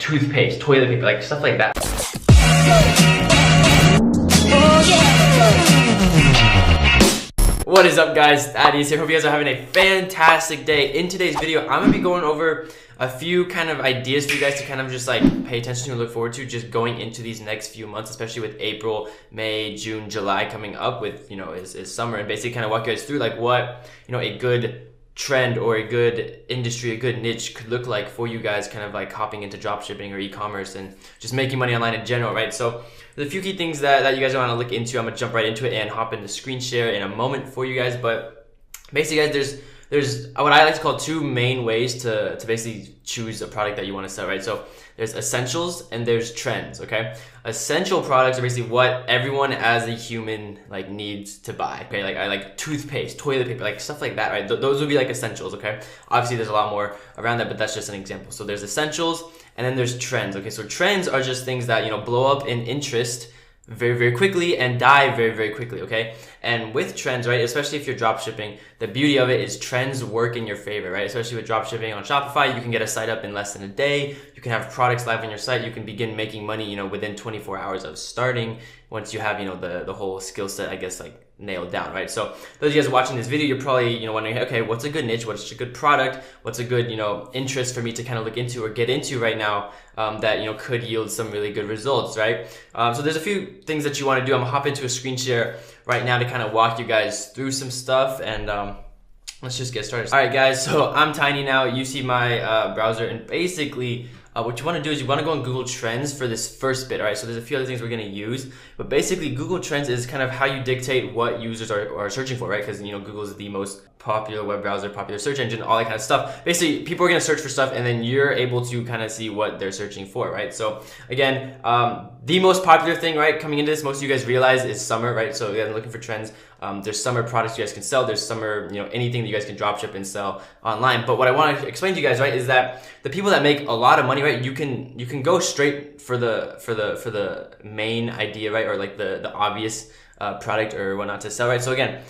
toothpaste, toilet paper, like stuff like that. What is up, guys? Addy's here. Hope you guys are having a fantastic day. In today's video, I'm gonna be going over a few kind of ideas for you guys to kind of just like pay attention to and look forward to just going into these next few months, especially with April, May, June, July coming up with, is summer, and basically kind of walk you guys through like what, a good trend or a good industry, a good niche could look like for you guys kind of like hopping into dropshipping or e-commerce and just making money online in general, right? So there's a few key things that you guys want to look into. I'm gonna jump right into it and hop into screen share in a moment for you guys. But basically, guys, there's what I like to call two main ways to basically choose a product that you want to sell, right? So there's essentials and there's trends, okay? Essential products are basically what everyone as a human like needs to buy, okay? Like I like toothpaste, toilet paper, like stuff like that, right? Those would be like essentials, okay? Obviously there's a lot more around that, but that's just an example. So there's essentials and then there's trends, okay? So trends are just things that, blow up in interest very, very quickly and die very, very quickly, okay? And with trends, right, especially if you're drop shipping, the beauty of it is trends work in your favor, right? Especially with drop shipping on Shopify, you can get a site up in less than a day. You can have products live on your site. You can begin making money, within 24 hours of starting once you have, the whole skill set, I guess, like nailed down, right? So those of you guys watching this video, you're probably, wondering, okay, what's a good niche? What's a good product? What's a good, interest for me to kind of look into or get into right now that, could yield some really good results, right? So there's a few things that you want to do. I'm gonna hop into a screen share right now to kind of walk you guys through some stuff, and let's just get started. All right, guys, so I'm Tiny now. You see my browser, and basically what you want to do is you want to go on Google Trends for this first bit, all right? So there's a few other things we're going to use, but basically Google Trends is kind of how you dictate what users are searching for, right? Because, Google is the most popular web browser, popular search engine, all that kind of stuff. Basically, people are going to search for stuff, and then you're able to kind of see what they're searching for, right? So again, the most popular thing, right, coming into this, most of you guys realize is summer, right? So again, looking for trends. There's summer products you guys can sell. There's summer, anything that you guys can drop ship and sell online. But what I want to explain to you guys, right, is that the people that make a lot of money, right, you can go straight for the main idea, right, or like the obvious product or whatnot to sell, right? So again,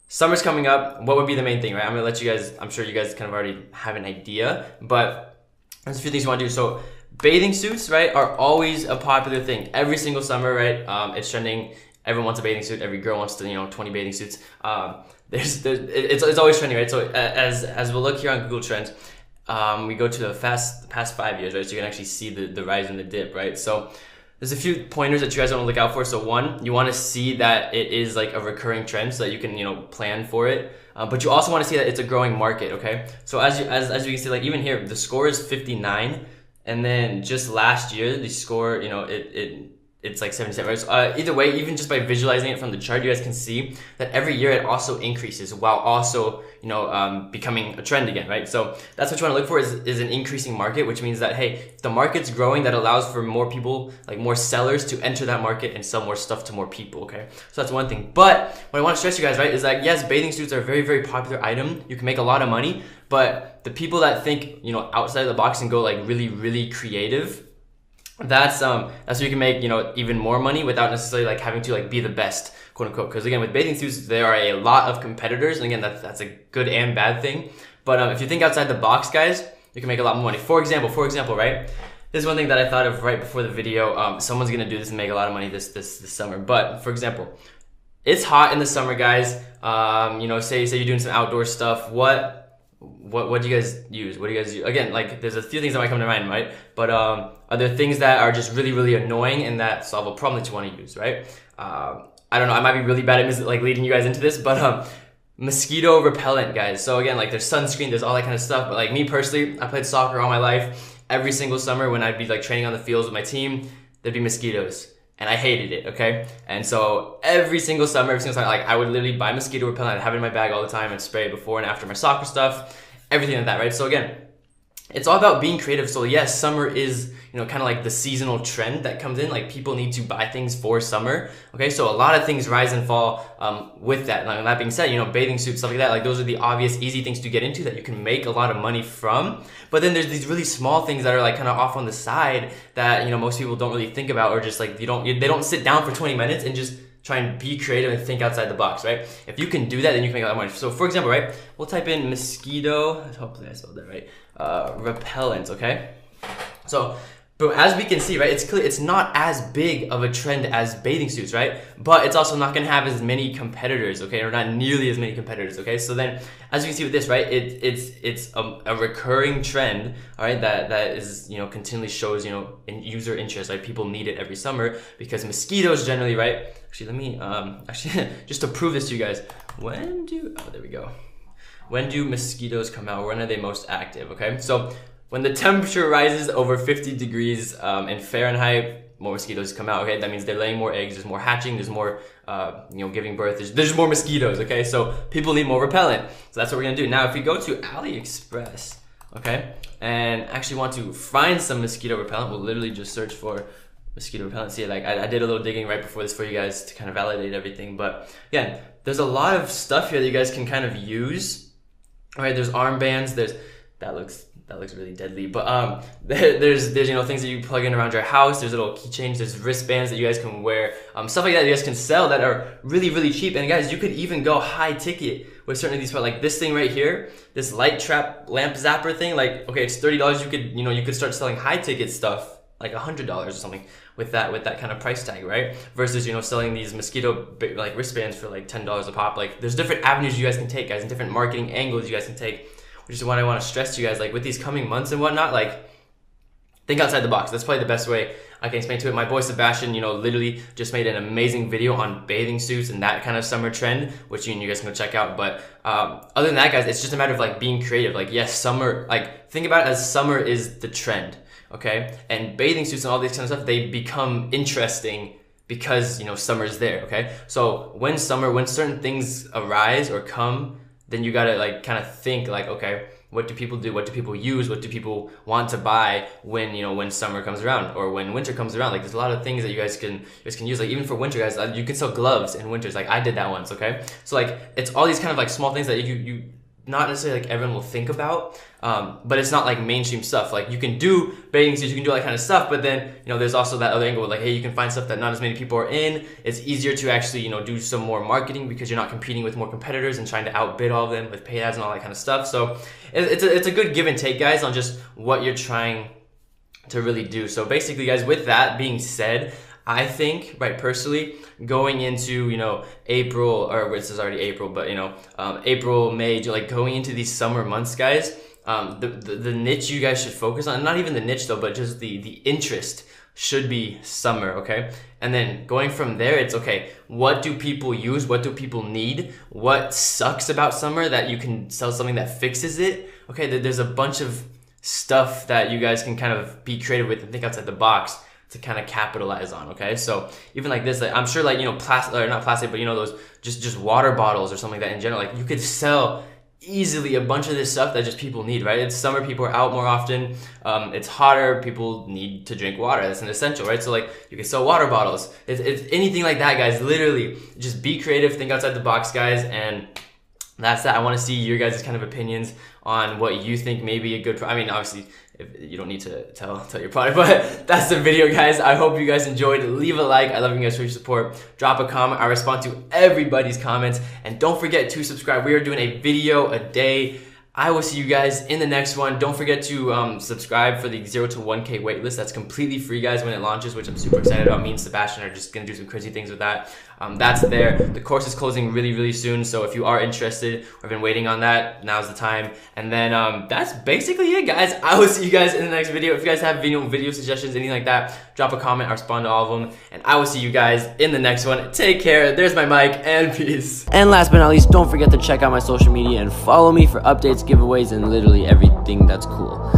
summer's coming up. What would be the main thing, right? I'm gonna let you guys. I'm sure you guys kind of already have an idea, but there's a few things you want to do. So bathing suits, right, are always a popular thing. Every single summer, right, it's trending. Everyone wants a bathing suit. Every girl wants to, 20 bathing suits. It's always trending, right? So as we'll look here on Google Trends, we go to the past 5 years, right? So you can actually see the rise and the dip, right? So there's a few pointers that you guys want to look out for. So one, you want to see that it is like a recurring trend so that you can, plan for it. But you also want to see that it's a growing market, okay? So as you can see, like even here, the score is 59. And then just last year, the score, it's like 77, right? So, either way, even just by visualizing it from the chart, you guys can see that every year it also increases while also, becoming a trend again, right? So that's what you want to look for is an increasing market, which means that, hey, if the market's growing, that allows for more people, like more sellers to enter that market and sell more stuff to more people, okay? So that's one thing. But what I want to stress you guys, right, is that yes, bathing suits are a very, very popular item. You can make a lot of money, but the people that think, outside of the box and go like really, really creative, that's where you can make, even more money without necessarily like having to like be the best, quote unquote. Because again, with bathing suits, there are a lot of competitors, and again, that's a good and bad thing. But if you think outside the box, guys, you can make a lot more money. For example, right? This is one thing that I thought of right before the video. Someone's gonna do this and make a lot of money this summer. But for example, it's hot in the summer, guys. Say you're doing some outdoor stuff. What do you guys use? What do you guys use? Again, like there's a few things that might come to mind, right? But are there things that are just really, really annoying and that solve a problem that you want to use, right? I don't know. I might be really bad at like leading you guys into this, but mosquito repellent, guys. So again, like there's sunscreen, there's all that kind of stuff. But like me personally, I played soccer all my life. Every single summer when I'd be like training on the fields with my team, there'd be mosquitoes. And I hated it, okay? And so every single summer, like I would literally buy mosquito repellent, I'd have it in my bag all the time and spray it before and after my soccer stuff, everything like that, right? So again, it's all about being creative. So yes, summer is, kind of like the seasonal trend that comes in. Like people need to buy things for summer. Okay, so a lot of things rise and fall with that. Now, that being said, bathing suits, stuff like that, like those are the obvious, easy things to get into that you can make a lot of money from. But then there's these really small things that are like kind of off on the side that, most people don't really think about, or just like they don't sit down for 20 minutes and just try and be creative and think outside the box, right? If you can do that, then you can make a lot of money. So for example, right, we'll type in mosquito, hopefully I spelled that right, repellent, okay? So But as we can see, right, it's clear it's not as big of a trend as bathing suits, right? But it's also not going to have as many competitors, okay, or not nearly as many competitors, okay? So then, as you can see with this, right, it's a recurring trend, all right, that is, you know, continually shows, you know, in user interest, like people need it every summer because mosquitoes generally, right? Actually, let me actually just to prove this to you guys, there we go. When do mosquitoes come out? When are they most active? Okay, so when the temperature rises over 50 degrees in Fahrenheit, more mosquitoes come out, okay? That means they're laying more eggs, there's more hatching, there's more, you know, giving birth, there's more mosquitoes, okay? So people need more repellent. So that's what we're gonna do. Now, if we go to AliExpress, okay, and actually want to find some mosquito repellent, we'll literally just search for mosquito repellent. See, like I did a little digging right before this for you guys to kind of validate everything. But yeah, there's a lot of stuff here that you guys can kind of use. All right, there's armbands, that looks really deadly, but there's you know, things that you plug in around your house. There's little keychains, there's wristbands that you guys can wear, stuff like that you guys can sell that are really cheap. And guys, you could even go high ticket with certain of these products, like this thing right here, this light trap lamp zapper thing. Like, okay, it's $30. You could start selling high ticket stuff like $100 or something with that kind of price tag, right? Versus, you know, selling these mosquito like wristbands for like $10 a pop. Like, there's different avenues you guys can take, guys, and different marketing angles you guys can take, which is what I want to stress to you guys. Like, with these coming months and whatnot, like, think outside the box. That's probably the best way I can explain to it. My boy Sebastian, you know, literally just made an amazing video on bathing suits and that kind of summer trend, which you guys can go check out. But other than that, guys, it's just a matter of like being creative. Like, yes, summer, like, think about it as summer is the trend, okay? And bathing suits and all these kind of stuff, they become interesting because, you know, summer's there, okay? So when certain things arise or come, then you gotta like kind of think like, okay, what do people do? What do people use? What do people want to buy when, you know, when summer comes around or when winter comes around? Like, there's a lot of things that you guys can use. Like, even for winter, guys, you can sell gloves in winters. Like, I did that once, okay? So like, it's all these kind of like small things that you not necessarily like everyone will think about, but it's not like mainstream stuff. Like, you can do bathing suits, you can do all that kind of stuff, but then, you know, there's also that other angle where like, hey, you can find stuff that not as many people are in. It's easier to actually, you know, do some more marketing because you're not competing with more competitors and trying to outbid all of them with paid ads and all that kind of stuff. So it's a good give and take, guys, on just what you're trying to really do. So basically, guys, with that being said, I think, right, personally, going into, you know, April, or this is already April, but, you know, April, May, like going into these summer months, guys, the niche you guys should focus on, not even the niche though, but just the interest should be summer, okay? And then going from there, it's okay, what do people use? What do people need? What sucks about summer that you can sell something that fixes it? Okay, there's a bunch of stuff that you guys can kind of be creative with and think outside the box to kind of capitalize on, okay? So even like this, like, I'm sure, like, you know, plastic, or not plastic, but, you know, those just water bottles or something like that in general, like, you could sell easily a bunch of this stuff that just people need, right? It's summer, people are out more often, it's hotter, people need to drink water, that's an essential, right? So like, you can sell water bottles. It's anything like that, guys. Literally, just be creative, think outside the box, guys, and that's that. I want to see your guys' kind of opinions on what you think may be a good, I mean, obviously, you don't need to tell your product, but that's the video, guys. I hope you guys enjoyed. Leave a like. I love you guys for your support. Drop a comment. I respond to everybody's comments. And don't forget to subscribe. We are doing a video a day. I will see you guys in the next one. Don't forget to subscribe for the 0 to 1K waitlist. That's completely free, guys, when it launches, which I'm super excited about. Me and Sebastian are just going to do some crazy things with that. That's there. The course is closing really soon, so if you are interested or have been waiting on that, now's the time. And then that's basically it, guys. I will see you guys in the next video. If you guys have video suggestions, anything like that, drop a comment. I respond to all of them. And I will see you guys in the next one. Take care. There's my mic, and peace. And last but not least, don't forget to check out my social media and follow me for updates, giveaways, and literally everything that's cool.